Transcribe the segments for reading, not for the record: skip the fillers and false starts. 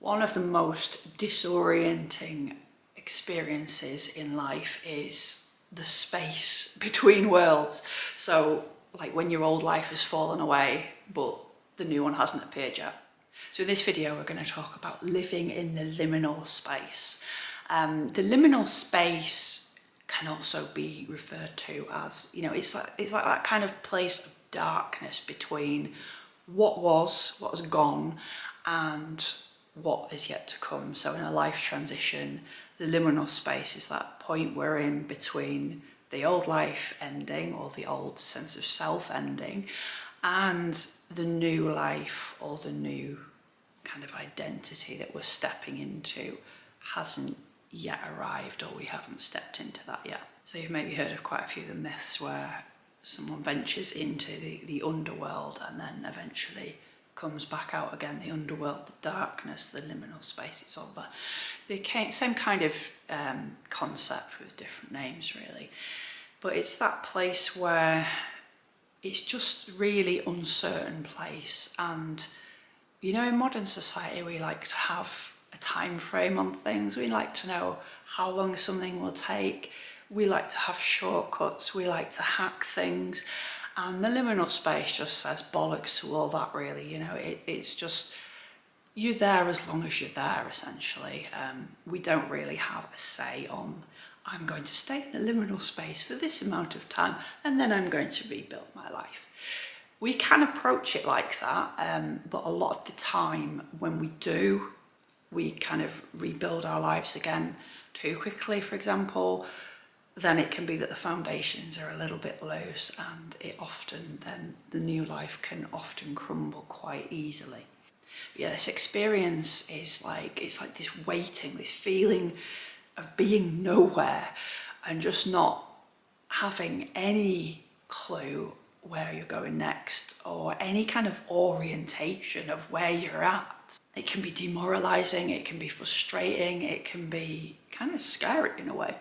One of the most disorienting experiences in life is the space between worlds. So like when your old life has fallen away, but the new one hasn't appeared yet. So in this video, we're going to talk about living in the liminal space. The liminal space can also be referred to as, it's like that kind of place of darkness between what has gone, and what is yet to come. So in a life transition, the liminal space is that point we're in between the old life ending, or the old sense of self ending, and the new life, or the new kind of identity that we're stepping into hasn't yet arrived, or we haven't stepped into that yet. So you've maybe heard of quite a few of the myths where someone ventures into the underworld and then eventually comes back out again. The underworld, the darkness, the liminal space, it's all the same kind of concept with different names really. But it's that place where it's just really uncertain place. And in modern society we like to have a time frame on things. We like to know how long something will take. We like to have shortcuts. We like to hack things. And the liminal space just says bollocks to all that really. It's just, you're there as long as you're there essentially. We don't really have a say on, I'm going to stay in the liminal space for this amount of time and then I'm going to rebuild my life. We can approach it like that, but a lot of the time when we do, we kind of rebuild our lives again too quickly, for example. Then it can be that the foundations are a little bit loose, and then the new life can often crumble quite easily. But yeah, this experience is it's like this waiting, this feeling of being nowhere and just not having any clue where you're going next, or any kind of orientation of where you're at. It can be demoralizing, it can be frustrating, it can be kind of scary in a way.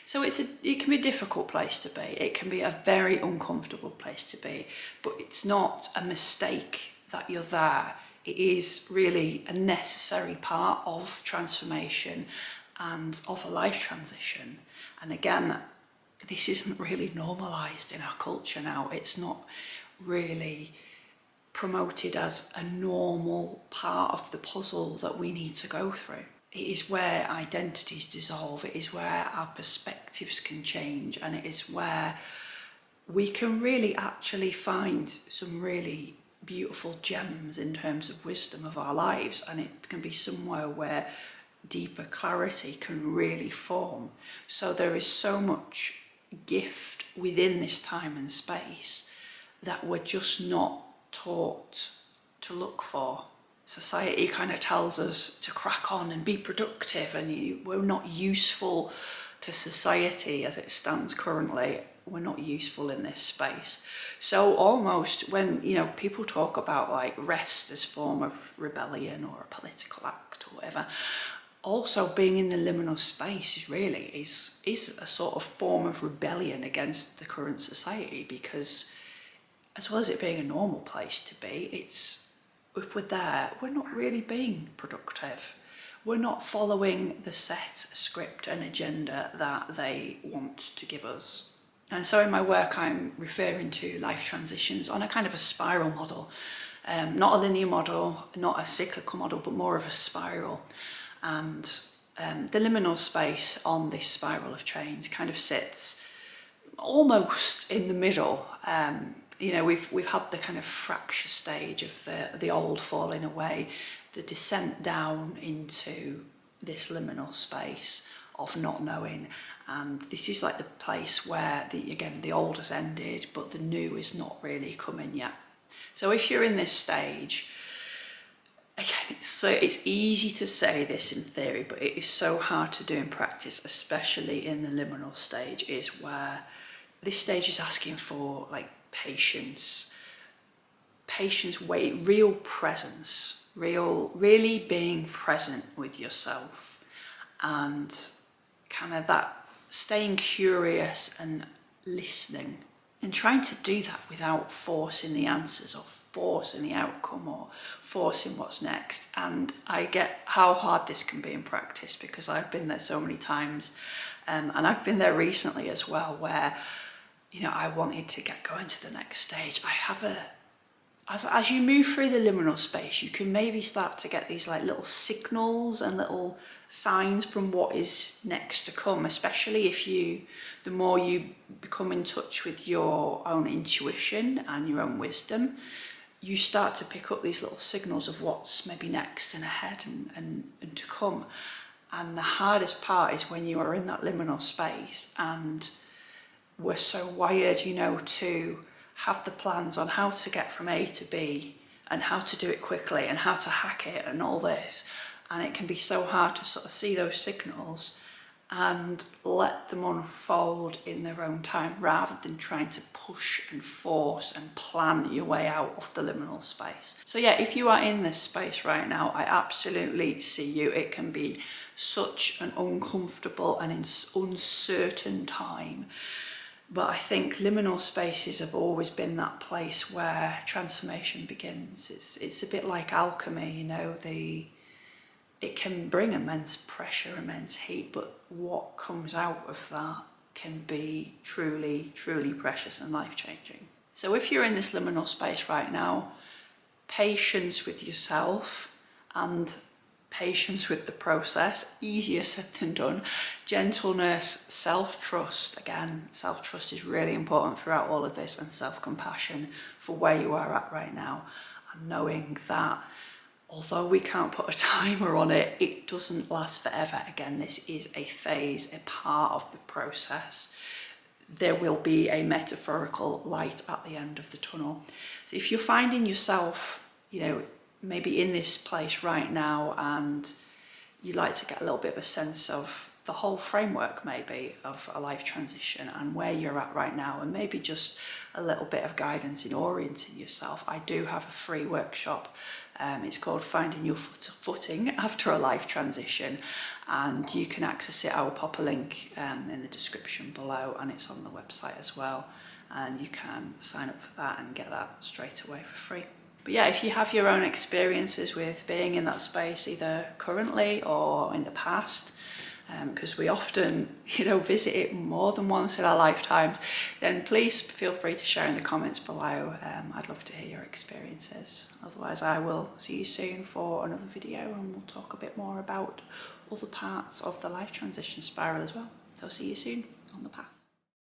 So it can be a difficult place to be. It can be a very uncomfortable place to be, but it's not a mistake that you're there. It is really a necessary part of transformation and of a life transition. And again, this isn't really normalized in our culture now. It's not really promoted as a normal part of the puzzle that we need to go through. It is where identities dissolve, it is where our perspectives can change, and it is where we can really actually find some really beautiful gems in terms of wisdom of our lives, and it can be somewhere where deeper clarity can really form. So there is so much gift within this time and space that we're just not taught to look for. Society kind of tells us to crack on and be productive, and we're not useful to society as it stands currently. We're not useful in this space. So almost when people talk about like rest as a form of rebellion or a political act or whatever, also being in the liminal space is a sort of form of rebellion against the current society, because as well as it being a normal place to be, if we're there, we're not really being productive. We're not following the set script and agenda that they want to give us. And so in my work, I'm referring to life transitions on a kind of a spiral model, not a linear model, not a cyclical model, but more of a spiral. And the liminal space on this spiral of change kind of sits almost in the middle. We've had the kind of fracture stage of the old falling away, the descent down into this liminal space of not knowing, and this is like the place where the old has ended, but the new is not really coming yet. So if you're in this stage, again, it's easy to say this in theory, but it is so hard to do in practice, especially in the liminal stage, is where this stage is asking for like patience, real presence, really being present with yourself, and kind of that staying curious and listening, and trying to do that without forcing the answers of forcing the outcome or forcing what's next. And I get how hard this can be in practice, because I've been there so many times, and I've been there recently as well, where, you know, I wanted to get going to the next stage. I have as you move through the liminal space, you can maybe start to get these like little signals and little signs from what is next to come, especially if the more you become in touch with your own intuition and your own wisdom, you start to pick up these little signals of what's maybe next and ahead and to come. And the hardest part is when you are in that liminal space, and we're so wired, you know, to have the plans on how to get from A to B and how to do it quickly and how to hack it and all this. And it can be so hard to sort of see those signals and let them unfold in their own time, rather than trying to push and force and plan your way out of the liminal space. So yeah, if you are in this space right now, I absolutely see you. It can be such an uncomfortable and uncertain time. But I think liminal spaces have always been that place where transformation begins. It's a bit like alchemy, you know, it can bring immense pressure, immense heat, but what comes out of that can be truly, truly precious and life-changing. So if you're in this liminal space right now, patience with yourself and patience with the process, easier said than done. Gentleness, self-trust, again, self-trust is really important throughout all of this, and self-compassion for where you are at right now, and knowing that although we can't put a timer on it, it doesn't last forever. Again, this is a phase, a part of the process. There will be a metaphorical light at the end of the tunnel. So if you're finding yourself, you know, maybe in this place right now, and you'd like to get a little bit of a sense of the whole framework maybe of a life transition and where you're at right now, and maybe just a little bit of guidance in orienting yourself, I do have a free workshop. It's called Finding Your Footing After a Life Transition, and you can access it. I will pop a link in the description below, and it's on the website as well, and you can sign up for that and get that straight away for free. But yeah, if you have your own experiences with being in that space, either currently or in the past, because we often, you know, visit it more than once in our lifetimes, then please feel free to share in the comments below. I'd love to hear your experiences. Otherwise, I will see you soon for another video, and we'll talk a bit more about other parts of the life transition spiral as well. So see you soon on the path.